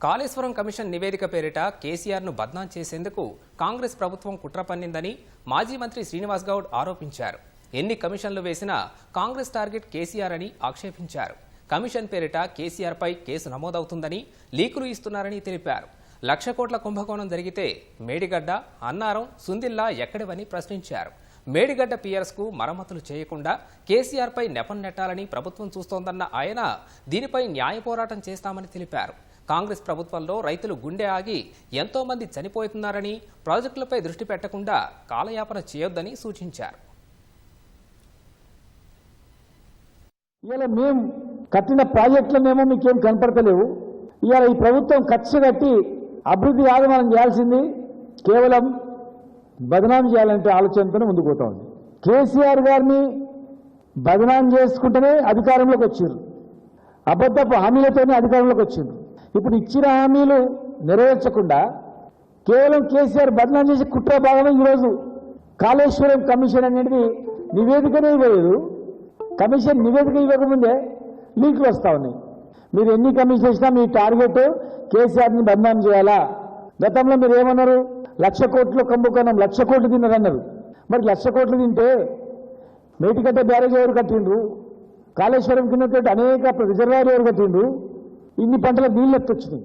Kaleshwaram commission నివేదిక పేరిట కేసీఆర్ను బద్నాం చేసేందుకు కాంగ్రెస్ ప్రభుత్వం కుట్ర పన్నిందని మాజీ మంత్రి శ్రీనివాస్ గౌడ్ ఆరోపించారు. ఎన్ని కమిషన్లు వేసినా కాంగ్రెస్ టార్గెట్ కేసీఆర్ అని ఆక్షేపించారు. కమిషన్ పేరిట కేసీఆర్పై కేసు నమోదవుతుందని, లీకులు ఇస్తున్నారని తెలిపారు. 1,00,000 కోట్ల కుంభకోణం జరిగితే మేడిగడ్డ, అన్నారం, సుందిల్లా ఎక్కడివని ప్రశ్నించారు. మేడిగడ్డ పియర్స్కు మరమ్మతులు చేయకుండా కేసీఆర్పై నెపం నెట్టాలని ప్రభుత్వం చూస్తోందన్న ఆయన దీనిపై న్యాయ పోరాటం చేస్తామని తెలిపారు. కాంగ్రెస్ ప్రభుత్వంలో రైతులు గుండె ఆగి ఎంతో మంది చనిపోతున్నారని, ప్రాజెక్టులపై దృష్టి పెట్టకుండా కాలయాపన చేయొద్దని సూచించారు. ఇవాళ మేము కట్టిన ప్రాజెక్టులనేమో మీకేం కనపడతలేవు. ఇవాళ ఈ ప్రభుత్వం ఖర్చు కట్టి అభివృద్ధి కాదు మనం చేయాల్సింది, కేవలం బదనాం చేయాలంటే ఆలోచనతోనే ముందుకు పోతా ఉంది. కేసీఆర్ గారిని బదనాం చేసుకుంటేనే అధికారంలోకి వచ్చారు. అబద్ధపు హామీలతోనే అధికారంలోకి వచ్చిండ్రు. ఇప్పుడు ఇచ్చిన హామీలు నెరవేర్చకుండా కేవలం కేసీఆర్ బదనాం చేసి కుట్ర భాగమే ఈరోజు కాళేశ్వరం కమిషన్ అనేది నివేదికనే ఇవ్వలేదు. కమిషన్ నివేదిక ఇవ్వకముందే లీకులు వస్తూ ఉన్నాయి. మీరు ఎన్ని కమిషన్ ఇచ్చినా మీ టార్గెట్ కేసీఆర్ని బదనాం చేయాలా? గతంలో మీరు ఏమన్నారు? 1,00,000 కోట్ల కుంభకోణం, 1,00,000 కోట్లు తిన్నారన్నారు. మరి 1,00,000 కోట్లు తింటే మేటిగడ్డ బ్యారేజ్ ఎవరు కట్టిండ్రు? కాళేశ్వరం కింద అనేక రిజర్వాయర్ ఎవరు కట్టిండ్రు? ఇన్ని పంటలకు నీళ్ళు ఎత్తొచ్చినాయి.